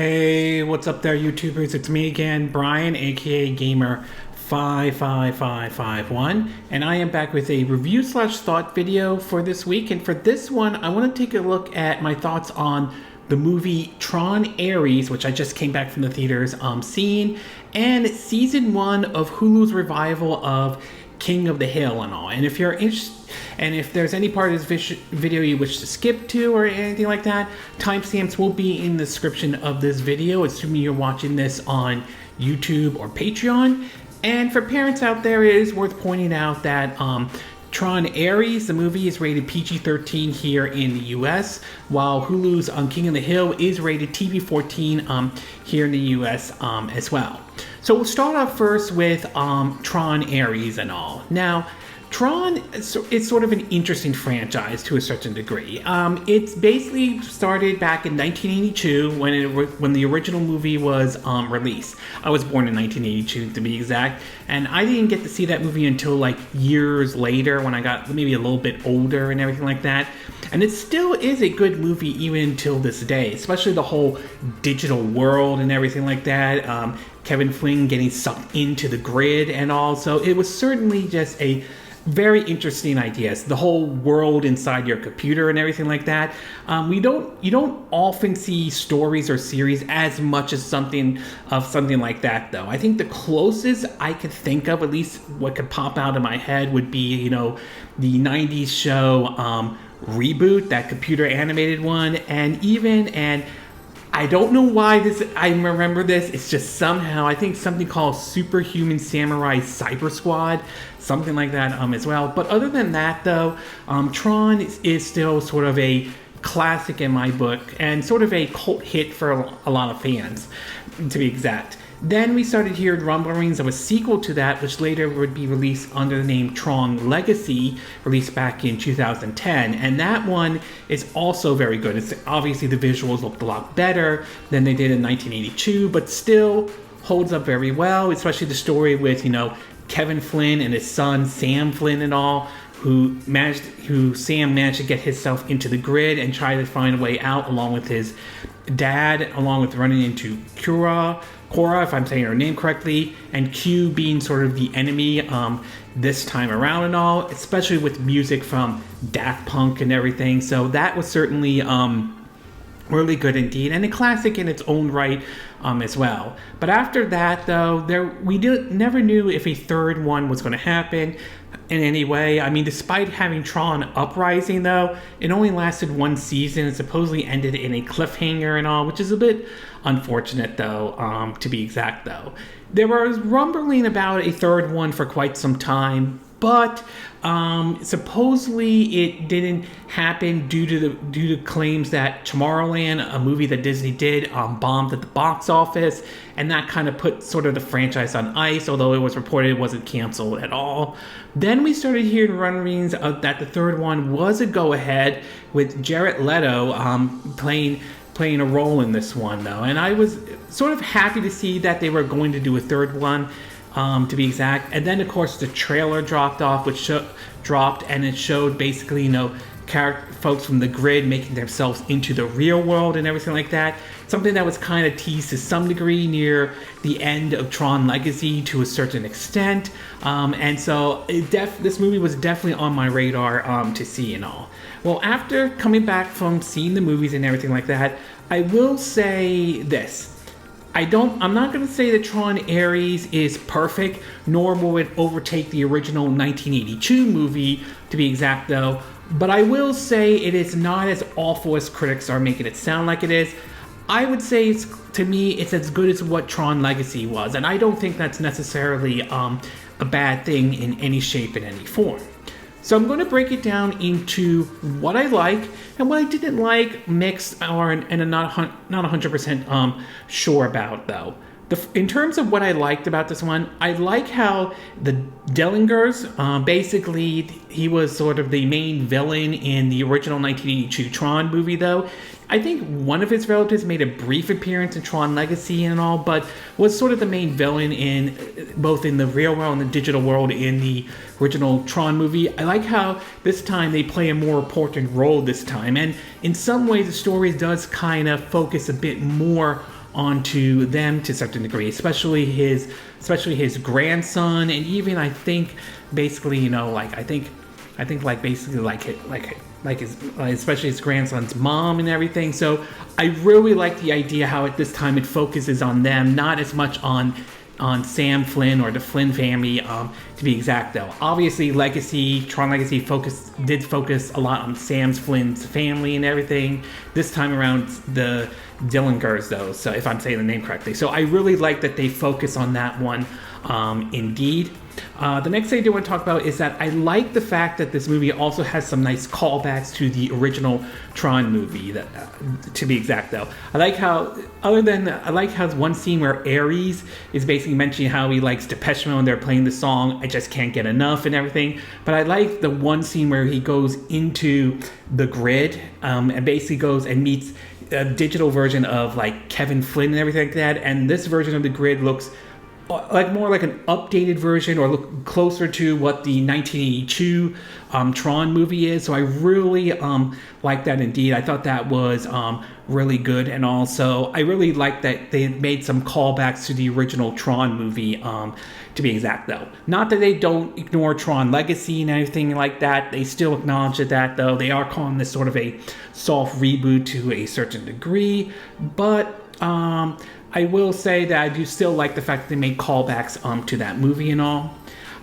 Hey, what's up there, YouTubers? It's me again, Brian, aka Gamer55551, and I am back with a review/thought video for this week. And for this one, I want to take a look at my thoughts on the movie Tron Ares, which I just came back from the theaters seeing, and season 1 of Hulu's revival of King of the Hill and all. And if you're interested, and if there's any part of this video you wish to skip to or anything like that, timestamps will be in the description of this video, assuming you're watching this on YouTube or Patreon. And for parents out there, it is worth pointing out that Tron Ares, the movie, is rated PG-13 here in the US, while Hulu's King of the Hill is rated TV-14 here in the US as well. So we'll start off first with Tron Ares and all. Now, Tron is sort of an interesting franchise to a certain degree. It's basically started back in 1982 when the original movie was released. I was born in 1982 to be exact, and I didn't get to see that movie until like years later when I got maybe a little bit older and everything like that. And it still is a good movie even until this day, especially the whole digital world and everything like that. Kevin Flynn getting sucked into the grid and all. So it was certainly just a very interesting ideas. The whole world inside your computer and everything like that. You don't often see stories or series as much as something like that, though. I think the closest I could think of, at least what could pop out of my head, would be the 90s show Reboot, that computer animated one, and I don't know why I remember this. It's just somehow, I think something called Superhuman Samurai Cyber Squad, something like that as well. But other than that, though, Tron is still sort of a classic in my book and sort of a cult hit for a lot of fans, to be exact. Then we started hearing rumblings of a sequel to that, which later would be released under the name Tron Legacy, released back in 2010. And that one is also very good. It's obviously the visuals looked a lot better than they did in 1982, but still holds up very well, especially the story with, Kevin Flynn and his son Sam Flynn and all, who Sam managed to get himself into the grid and try to find a way out along with his dad, along with running into Cora, if I'm saying her name correctly, and Q being sort of the enemy this time around and all, especially with music from Daft Punk and everything. So that was certainly really good indeed, and a classic in its own right as well. But after that, though, we never knew if a third one was going to happen in any way. I mean, despite having Tron Uprising, though, it only lasted one season and supposedly ended in a cliffhanger and all, which is a bit unfortunate, though, to be exact, though. There was rumbling about a third one for quite some time, but supposedly it didn't happen due to claims that Tomorrowland, a movie that Disney did, bombed at the box office, and that kind of put sort of the franchise on ice, although it was reported it wasn't canceled at all. Then we started hearing rumblings that the third one was a go-ahead, with Jared Leto playing a role in this one, though. And I was sort of happy to see that they were going to do a third one, to be exact. And then, of course, the trailer dropped, and it showed basically, folks from the grid making themselves into the real world and everything like that. Something that was kind of teased to some degree near the end of Tron Legacy to a certain extent. And so this movie was definitely on my radar to see and all. Well, after coming back from seeing the movies and everything like that, I will say this. I'm not going to say that Tron Ares is perfect, nor will it overtake the original 1982 movie, to be exact, though. But I will say it is not as awful as critics are making it sound like it is. I would say, to me, it's as good as what Tron Legacy was, and I don't think that's necessarily a bad thing in any shape and any form. So I'm going to break it down into what I like and what I didn't like, mixed, and I'm not 100% sure about, though. In terms of what I liked about this one, I like how the Dillingers, basically, he was sort of the main villain in the original 1982 Tron movie, though. I think one of his relatives made a brief appearance in Tron Legacy and all, but was sort of the main villain in both in the real world and the digital world in the original Tron movie. I like how this time they play a more important role this time, and in some ways the story does kind of focus a bit more onto them to a certain degree, especially his grandson, and even I think basically, you know, like I think like basically like his especially his grandson's mom and everything. So I really like the idea how at this time it focuses on them, not as much on Sam Flynn or the Flynn family, to be exact though. Obviously Tron Legacy did focus a lot on Sam Flynn's family and everything. This time around, the Dillingers though, so if I'm saying the name correctly. So I really like that they focus on that one, indeed. The next thing I do want to talk about is that I like the fact that this movie also has some nice callbacks to the original Tron movie. To be exact, though, I like how one scene where Ares is basically mentioning how he likes Depeche Mode and they're playing the song "I Just Can't Get Enough" and everything. But I like the one scene where he goes into the grid, and basically goes and meets a digital version of like Kevin Flynn and everything like that. And this version of the grid looks like more like an updated version, or look closer to what the 1982 Tron movie is. So I really like that indeed. I thought that was really good, and also I really like that they made some callbacks to the original Tron movie, to be exact though. Not that they don't ignore Tron Legacy and anything like that. They still acknowledge that though. They are calling this sort of a soft reboot to a certain degree, but I will say that I do still like the fact that they made callbacks to that movie and all.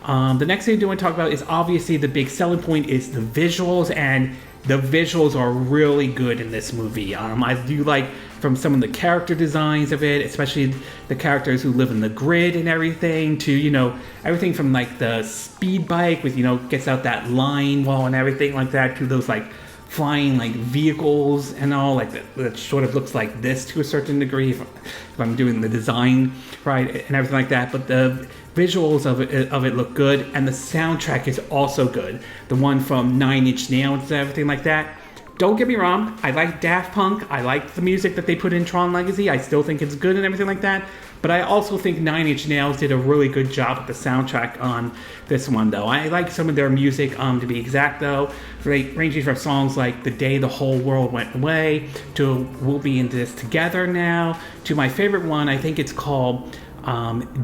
The next thing I do want to talk about is obviously the big selling point is the visuals, and the visuals are really good in this movie. I do like from some of the character designs of it, especially the characters who live in the grid and everything, to, you know, everything from like the speed bike with, you know, gets out that line wall and everything like that, to those like flying like vehicles and all, like that sort of looks like this to a certain degree if I'm doing the design right and everything like that. But the visuals of it look good, and the soundtrack is also good. The one from 9 Inch Nails and everything like that. Don't get me wrong, I like Daft Punk. I like the music that they put in Tron Legacy. I still think it's good and everything like that. But I also think 9 Inch Nails did a really good job with the soundtrack on this one, though. I like some of their music, to be exact, though, ranging from songs like The Day the Whole World Went Away to We'll Be in This Together Now, to my favorite one. I think it's called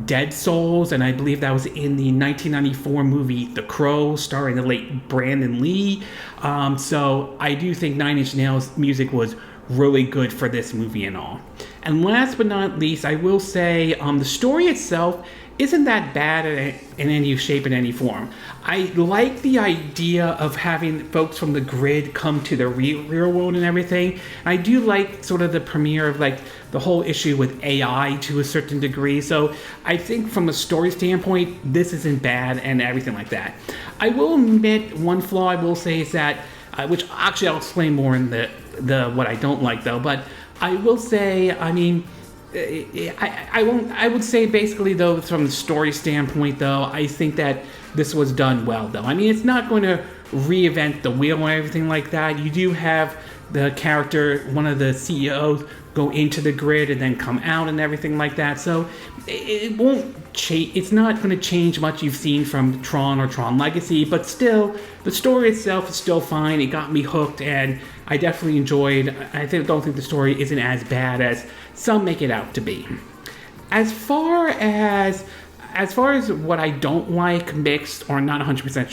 Dead Souls, and I believe that was in the 1994 movie The Crow, starring the late Brandon Lee. So I do think 9 Inch Nails music was really good for this movie and all. And last but not least, I will say the story itself isn't that bad in any shape and any form. I like the idea of having folks from the grid come to the real world and everything. I do like sort of the premiere of like the whole issue with AI to a certain degree. So I think from a story standpoint, this isn't bad and everything like that. I will admit one flaw I will say is that, which actually I'll explain more in the what I don't like though, but I will say, I mean, I would say basically though, from the story standpoint though, I think that this was done well though. I mean, it's not going to reinvent the wheel or everything like that. You do have the character, one of the CEOs, go into the grid and then come out and everything like that. So it won't change. It's not going to change much you've seen from Tron or Tron Legacy, but still, the story itself is still fine. It got me hooked, and I definitely enjoyed. Don't think the story isn't as bad as some make it out to be. As far as what I don't like, mixed or not 100%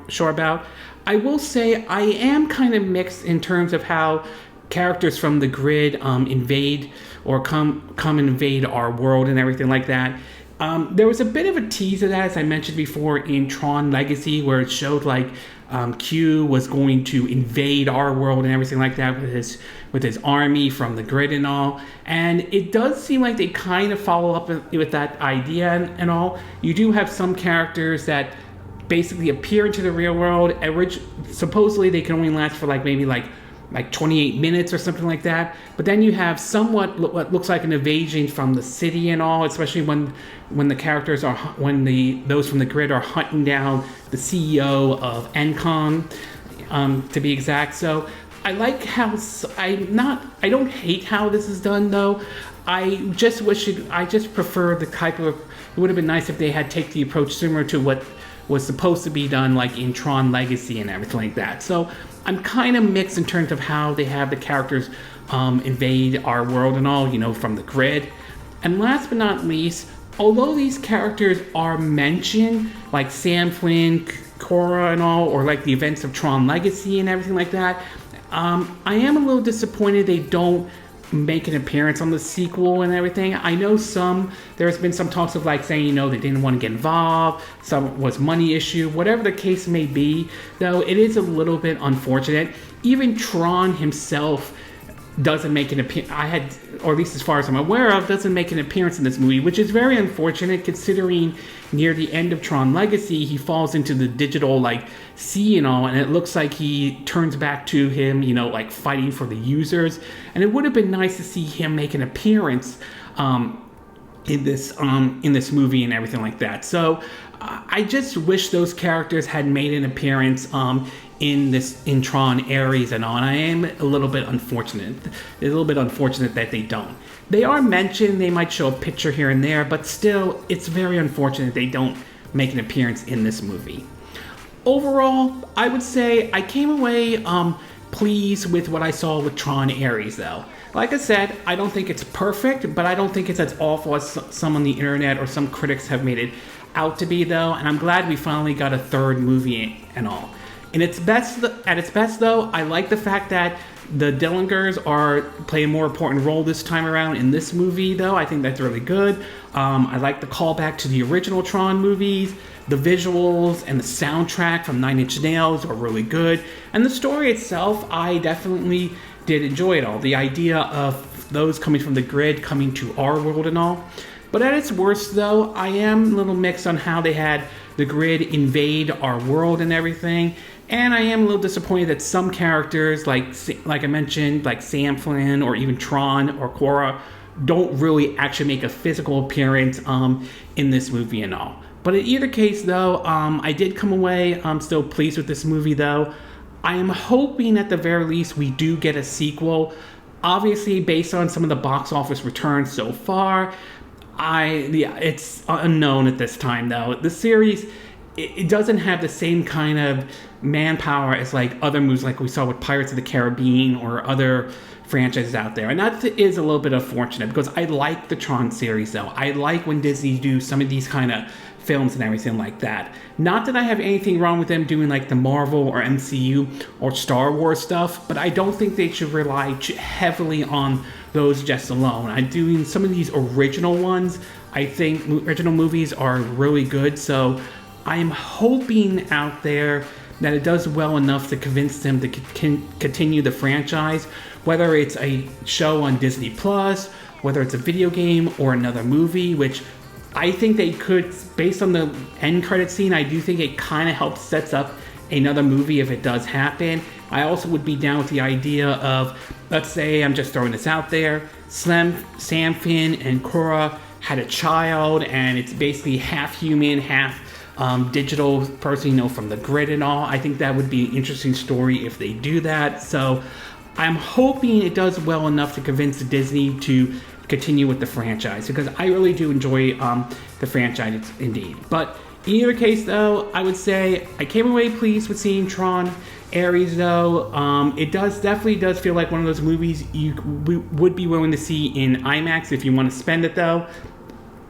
sure about, I will say I am kind of mixed in terms of how characters from the grid invade or come and invade our world and everything like that. There was a bit of a tease of that, as I mentioned before, in Tron Legacy, where it showed like Q was going to invade our world and everything like that with his army from the grid and all. And it does seem like they kind of follow up with that idea and all. You do have some characters that basically appear into the real world, which supposedly they can only last for maybe 28 minutes or something like that. But then you have somewhat what looks like an invasion from the city and all, especially when the characters are those from the grid are hunting down the CEO of Encom, to be exact. So I like how I don't hate how this is done though. I just prefer the type of. It would have been nice if they had taken the approach similar to what was supposed to be done like in Tron Legacy and everything like that. So I'm kind of mixed in terms of how they have the characters invade our world and all, from the grid. And last but not least, although these characters are mentioned, like Sam Flynn, Korra and all, or like the events of Tron Legacy and everything like that, I am a little disappointed they don't make an appearance on the sequel and everything. I know there's been some talks of like saying, they didn't want to get involved, some was money issue, whatever the case may be, though it is a little bit unfortunate. Even Tron himself doesn't make an appearance, or at least as far as I'm aware of, doesn't make an appearance in this movie, which is very unfortunate considering near the end of Tron Legacy, he falls into the digital, sea and all, and it looks like he turns back to him, fighting for the users, and it would have been nice to see him make an appearance, in this movie and everything like that. So I just wish those characters had made an appearance in Tron Ares and all. And I am a little bit unfortunate that they don't. They are mentioned, they might show a picture here and there, but still, it's very unfortunate they don't make an appearance in this movie. Overall, I would say I came away pleased with what I saw with Tron Ares, though. Like I said, I don't think it's perfect, but I don't think it's as awful as some on the internet or some critics have made it out to be, though, and I'm glad we finally got a third movie and all. At its best, though, I like the fact that the Dillingers play a more important role this time around in this movie, though. I think that's really good. I like the callback to the original Tron movies. The visuals and the soundtrack from Nine Inch Nails are really good. And the story itself, I definitely did enjoy it all. The idea of those coming from the grid coming to our world and all. But at its worst, though, I am a little mixed on how they had the grid invade our world and everything. And I am a little disappointed that some characters, like I mentioned, like Sam Flynn or even Tron or Korra, don't really actually make a physical appearance in this movie and all. But in either case, though, I did come away still pleased with this movie, though. I am hoping at the very least we do get a sequel. Obviously, based on some of the box office returns so far, it's unknown at this time, though. The series, it doesn't have the same kind of manpower as like other movies like we saw with Pirates of the Caribbean or other franchises out there. And that is a little bit unfortunate because I like the Tron series, though. I like when Disney do some of these kind of films and everything like that. Not that I have anything wrong with them doing like the Marvel or MCU or Star Wars stuff, but I don't think they should rely heavily on those just alone. Doing some of these original ones, I think original movies are really good, so I am hoping out there that it does well enough to convince them to continue the franchise, whether it's a show on Disney Plus, whether it's a video game or another movie, which I think they could, based on the end credit scene, I do think it kind of helps sets up another movie if it does happen. I also would be down with the idea of, let's say, I'm just throwing this out there, Sam Flynn and Korra had a child, and it's basically half human, half digital person, from the grid and all. I think that would be an interesting story if they do that. So I'm hoping it does well enough to convince Disney to continue with the franchise, because I really do enjoy the franchise indeed. But in either case, though, I would say I came away pleased with seeing Tron Ares, though. It definitely does feel like one of those movies you would be willing to see in IMAX if you want to spend it, though.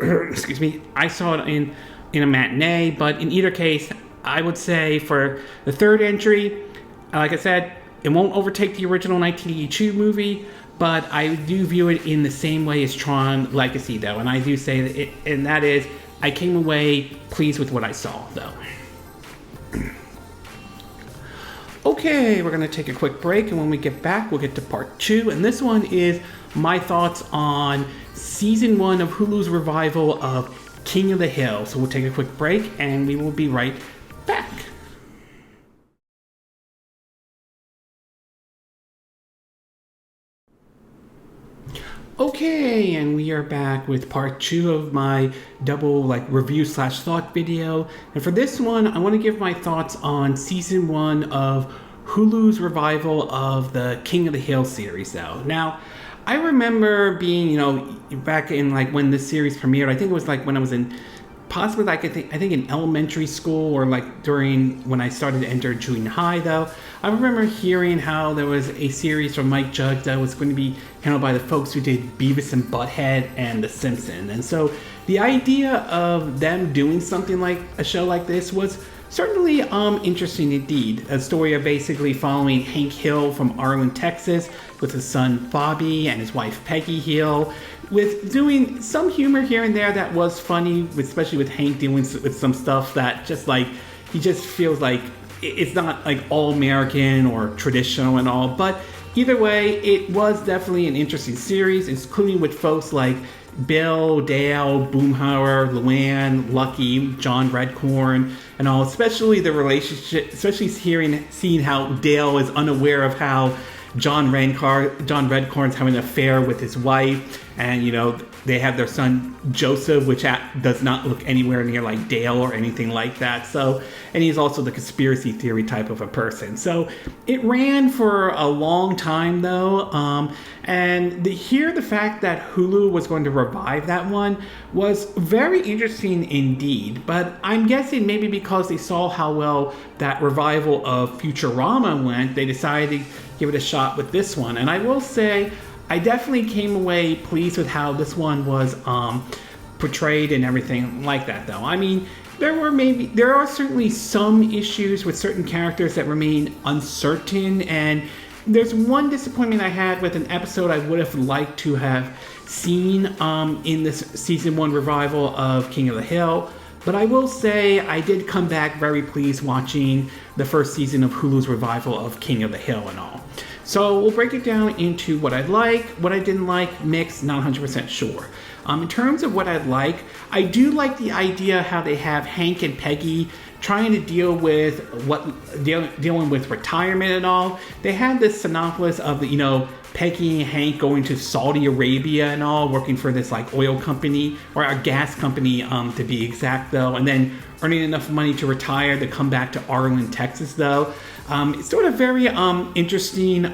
Excuse me. I saw it in a matinee, but in either case, I would say for the third entry, like I said, it won't overtake the original 1982 movie, but I do view it in the same way as Tron Legacy, though, and I do say that and that is, I came away pleased with what I saw, though. Okay, we're going to take a quick break, and when we get back, we'll get to part 2, and this one is my thoughts on Season 1 of Hulu's revival of King of the Hill. So we'll take a quick break, and we will be right back. Okay, and we are back with part 2 of my double review/thought video. And for this one, I want to give my thoughts on Season 1 of Hulu's revival of the King of the Hill series, though. Now, I remember being, back in when this series premiered, I think it was when I was in possibly like I think in elementary school or like during when I started to enter junior high though. I remember hearing how there was a series from Mike Judge that was going to be handled by the folks who did Beavis and Butthead and The Simpsons. And so the idea of them doing something like a show like this was certainly interesting indeed. A story of basically following Hank Hill from Arlen, Texas, with his son Bobby and his wife Peggy Hill, with doing some humor here and there that was funny, especially with Hank dealing with some stuff that just like, he just feels like it's not like all American or traditional and all. But either way, it was definitely an interesting series, including with folks like Bill, Dale, Boomhauer, Luann, Lucky, John Redcorn, and all, especially the relationship, especially seeing how Dale is unaware of how John Redcorn's having an affair with his wife, and they have their son Joseph, which does not look anywhere near like Dale or anything like that. So, and he's also the conspiracy theory type of a person. So it ran for a long time though, and the fact that Hulu was going to revive that one was very interesting indeed. But I'm guessing maybe because they saw how well that revival of Futurama went, they decided to give it a shot with this one. And I will say, I definitely came away pleased with how this one was portrayed and everything like that though. I mean, there are certainly some issues with certain characters that remain uncertain, and there's one disappointment I had with an episode I would have liked to have seen in this season 1 revival of King of the Hill. But I will say I did come back very pleased watching the first season of Hulu's revival of King of the Hill and all. So we'll break it down into what I like, what I didn't like, mixed, not 100% sure. In terms of what I like, I do like the idea how they have Hank and Peggy trying to dealing with retirement and all. They had this synopsis of Peggy and Hank going to Saudi Arabia and all, working for this like oil company or a gas company to be exact though, and then earning enough money to retire to come back to Arlen, Texas though. It's sort of very interesting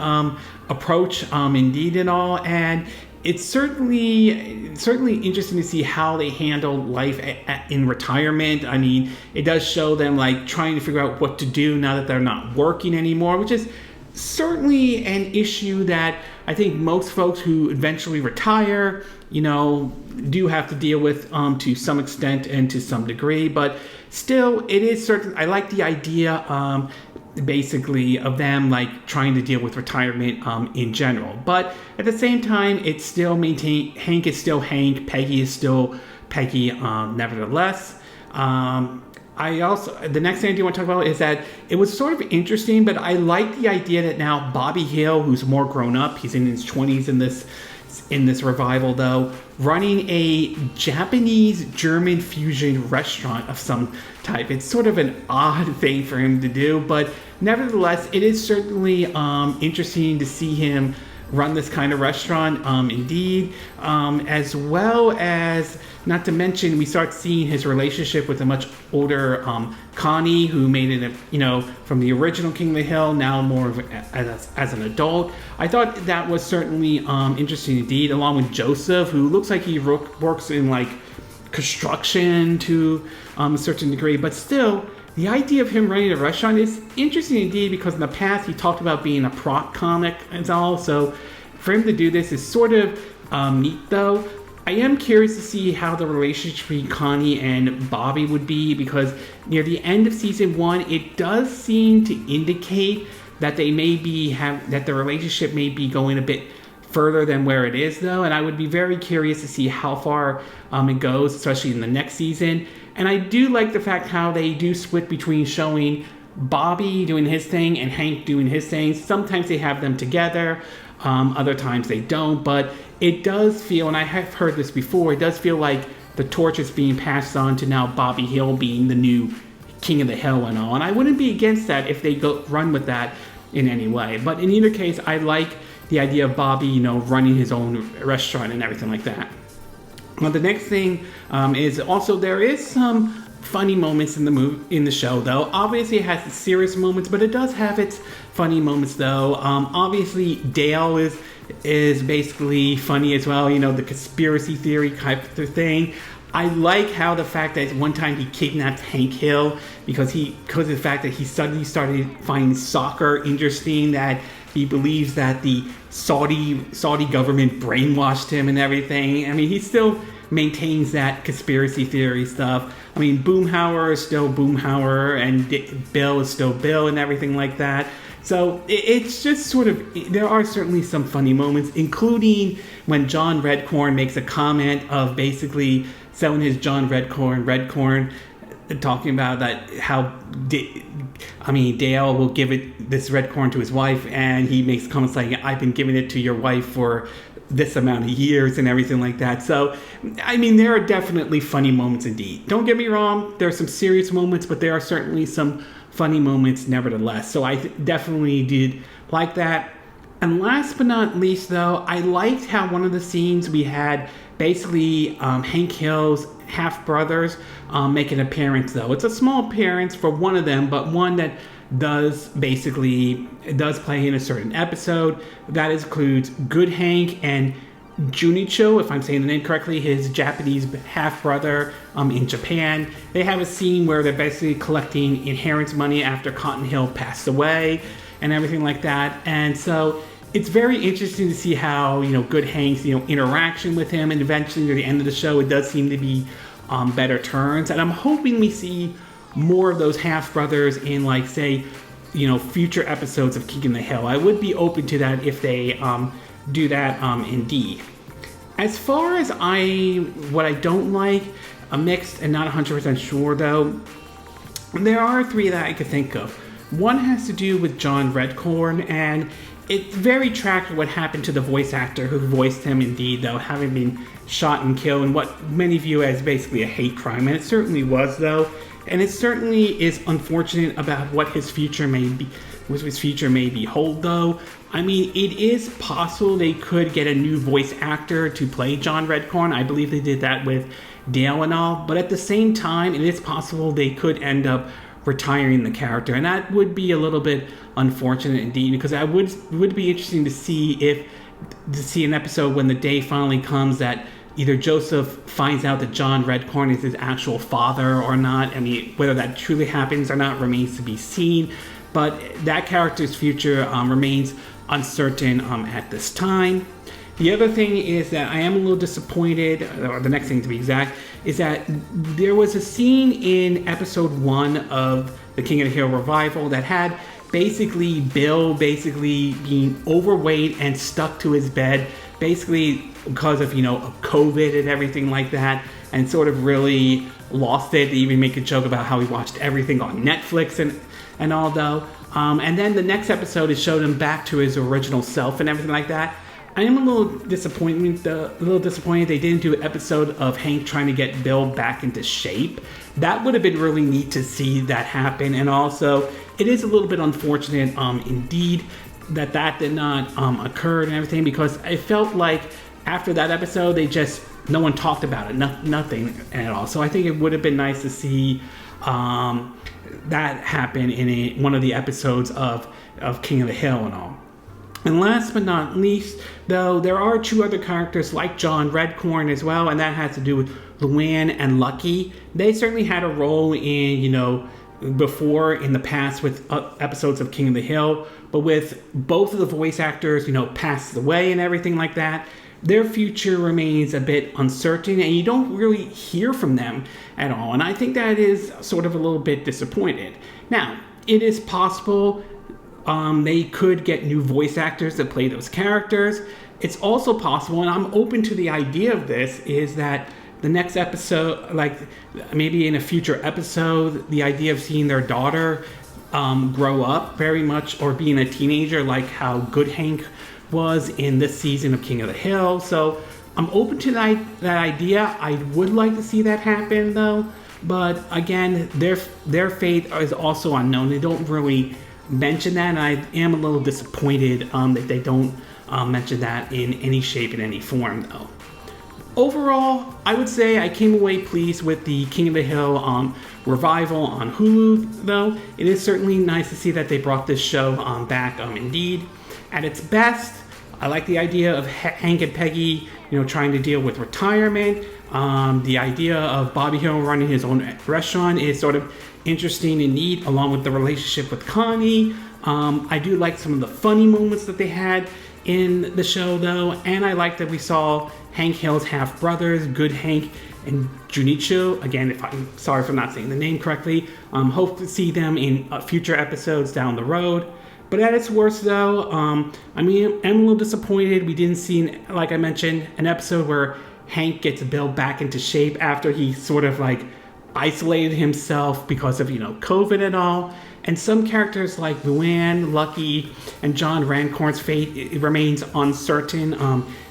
approach indeed and all, and it's certainly interesting to see how they handle life in retirement. I mean, it does show them like trying to figure out what to do now that they're not working anymore, which is certainly an issue that I think most folks who eventually retire, do have to deal with to some extent and to some degree. But still, it is certain. I like the idea basically of them like trying to deal with retirement in general. But at the same time, it's still Hank is still Hank, Peggy is still Peggy nevertheless. The next thing I do want to talk about is that it was sort of interesting, but I like the idea that now Bobby Hill, who's more grown up, he's in his 20s in this revival though, running a Japanese-German fusion restaurant of some type. It's sort of an odd thing for him to do, but nevertheless, it is certainly interesting to see him run this kind of restaurant indeed, as well as, not to mention, we start seeing his relationship with a much older Connie, who made it from the original King of the Hill, now more of as an adult. I thought that was certainly interesting indeed, along with Joseph, who looks like he works in like construction to a certain degree, but still the idea of him running a restaurant is interesting indeed, because in the past he talked about being a prop comic and all. So for him to do this is sort of neat though. I am curious to see how the relationship between Connie and Bobby would be, because near the end of season 1, it does seem to indicate that that the relationship may be going a bit further than where it is though, and I would be very curious to see how far it goes, especially in the next season. And I do like the fact how they do split between showing Bobby doing his thing and Hank doing his thing. Sometimes they have them together, other times they don't, but it does feel, and I have heard this before, it does feel like the torch is being passed on to now Bobby Hill being the new King of the Hill and all, and I wouldn't be against that if they run with that in any way. But in either case, I like the idea of Bobby, running his own restaurant and everything like that. Well, the next thing is also there is some funny moments in the show, though. Obviously, it has the serious moments, but it does have its funny moments, though. Obviously, Dale is basically funny as well. The conspiracy theory type of thing. I like how the fact that one time he kidnapped Hank Hill because of the fact that he suddenly started finding soccer interesting, that he believes that the Saudi government brainwashed him and everything. I mean, he still maintains that conspiracy theory stuff. I mean, Boomhauer is still Boomhauer, and Bill is still Bill, and everything like that. So it's just sort of, there are certainly some funny moments, including when John Redcorn makes a comment of basically selling his John Redcorn, talking about that how Dale will give this Redcorn to his wife, and he makes comments like, I've been giving it to your wife for this amount of years and everything like that. So, I mean, there are definitely funny moments indeed. Don't get me wrong, there are some serious moments, but there are certainly some funny moments nevertheless. So I definitely did like that. And last but not least, though, I liked how one of the scenes we had basically Hank Hill's half-brothers make an appearance, though. It's a small appearance for one of them, but one that does play in a certain episode. That includes Good Hank and Junicho, if I'm saying the name correctly, his Japanese half-brother in Japan. They have a scene where they're basically collecting inheritance money after Cotton Hill passed away and everything like that. And so it's very interesting to see how, Good Hank's, interaction with him, and eventually near the end of the show, it does seem to be better turns. And I'm hoping we see more of those half-brothers in, like, say, future episodes of King of the Hill. I would be open to that if they do that indeed. As far as what I don't like, I'm mixed and not 100% sure, though. There are three that I could think of. One has to do with John Redcorn, and it's very tragic what happened to the voice actor who voiced him indeed, though, having been shot and killed in what many view as basically a hate crime. And it certainly was, though. And it certainly is unfortunate about what his future may behold, though. I mean, it is possible they could get a new voice actor to play John Redcorn. I believe they did that with Dale and all. But at the same time, it is possible they could end up retiring the character. And that would be a little bit unfortunate indeed, because I would be interesting to see an episode when the day finally comes that either Joseph finds out that John Redcorn is his actual father or not. I mean, whether that truly happens or not remains to be seen. But that character's future remains uncertain at this time. The other thing is that I am a little disappointed, or the next thing to be exact, is that there was a scene in episode 1 of the King of the Hill revival that had basically Bill being overweight and stuck to his bed, basically because of, of COVID and everything like that, and sort of really lost it. They even make a joke about how he watched everything on Netflix and all, though. And then the next episode is showed him back to his original self and everything like that. I am a little disappointed they didn't do an episode of Hank trying to get Bill back into shape. That would have been really neat to see that happen. And also, it is a little bit unfortunate indeed that did not occur and everything, because I felt like after that episode, no one talked about it, nothing at all. So I think it would have been nice to see that happen in one of the episodes of King of the Hill and all. And last but not least, though, there are two other characters like John Redcorn as well, and that has to do with Luann and Lucky. They certainly had a role in, before in the past with episodes of King of the Hill, but with both of the voice actors, passed away and everything like that, their future remains a bit uncertain, and you don't really hear from them at all. And I think that is sort of a little bit disappointed. Now, it is possible they could get new voice actors to play those characters. It's also possible, and I'm open to the idea of this, is that the next episode, like maybe in a future episode, the idea of seeing their daughter grow up very much, or being a teenager like how Good Hank was in this season of King of the Hill. So I'm open to that idea. I would like to see that happen, though. But again, their fate is also unknown. They don't really mention that, and I am a little disappointed that they don't mention that in any shape, in any form, though. Overall, I would say I came away pleased with the King of the Hill revival on Hulu, though. It is certainly nice to see that they brought this show back, indeed. At its best, I like the idea of Hank and Peggy, trying to deal with retirement. The idea of Bobby Hill running his own restaurant is sort of interesting and neat, along with the relationship with Connie. I do like some of the funny moments that they had in the show, though, and I like that we saw Hank Hill's half brothers, Good Hank and Junicho. Again, if I'm sorry for not saying the name correctly. Hope to see them in future episodes down the road. But at its worst, though, I'm a little disappointed we didn't see, like I mentioned, an episode where Hank gets Bill back into shape after he sort of like isolated himself because of, COVID and all. And some characters like Luann, Lucky, and John Rancorn's fate it remains uncertain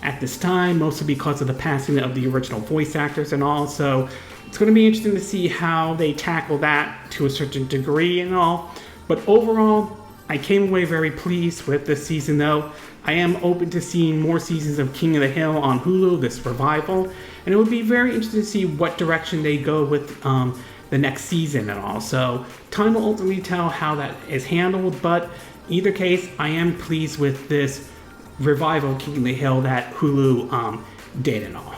at this time, mostly because of the passing of the original voice actors and all. So it's going to be interesting to see how they tackle that to a certain degree and all. But overall, I came away very pleased with this season, though. I am open to seeing more seasons of King of the Hill on Hulu, this revival. And it would be very interesting to see what direction they go with the next season and all. So time will ultimately tell how that is handled, but either case, I am pleased with this revival King of the Hill that Hulu did and all.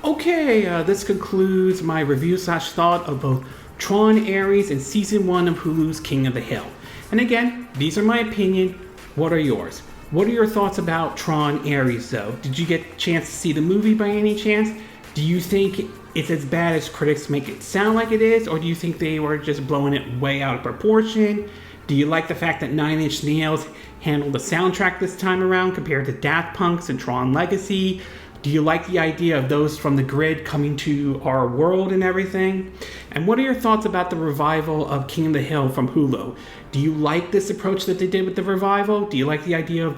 Okay, this concludes my review/thought of both Tron Ares and Season 1 of Hulu's King of the Hill. And again, these are my opinion. What are yours? What are your thoughts about Tron Ares, though? Did you get a chance to see the movie by any chance? Do you think it's as bad as critics make it sound like it is, or do you think they were just blowing it way out of proportion? Do you like the fact that Nine Inch Nails handled the soundtrack this time around compared to Daft Punk's and Tron Legacy? Do you like the idea of those from the grid coming to our world and everything? And what are your thoughts about the revival of King of the Hill from Hulu? Do you like this approach that they did with the revival? Do you like the idea of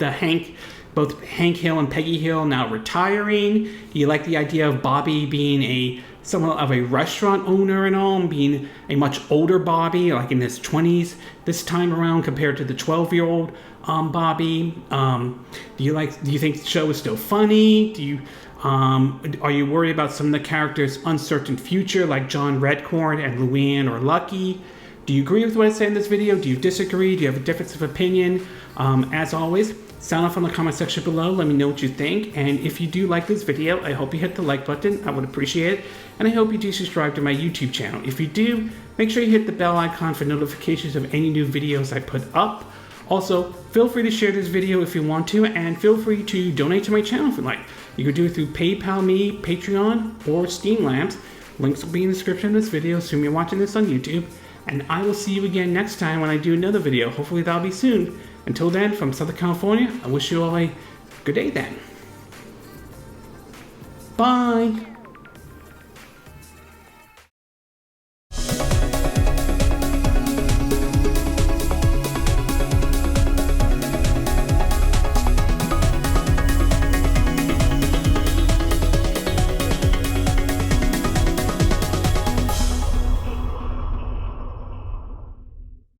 both Hank Hill and Peggy Hill now retiring? Do you like the idea of Bobby being somewhat of a restaurant owner and all, and being a much older Bobby, like in his 20s this time around compared to the 12-year-old Bobby? Do you think the show is still funny? Are you worried about some of the characters' uncertain future, like John Redcorn and Luann or Lucky? Do you agree with what I say in this video? Do you disagree? Do you have a difference of opinion? As always, sound off in the comment section below. Let me know what you think. And if you do like this video, I hope you hit the like button. I would appreciate it. And I hope you do subscribe to my YouTube channel. If you do, make sure you hit the bell icon for notifications of any new videos I put up. Also, feel free to share this video if you want to, and feel free to donate to my channel if you like. You can do it through PayPal Me, Patreon, or Steam Labs. Links will be in the description of this video, assume you're watching this on YouTube. And I will see you again next time when I do another video. Hopefully that'll be soon. Until then, from Southern California, I wish you all a good day then. Bye!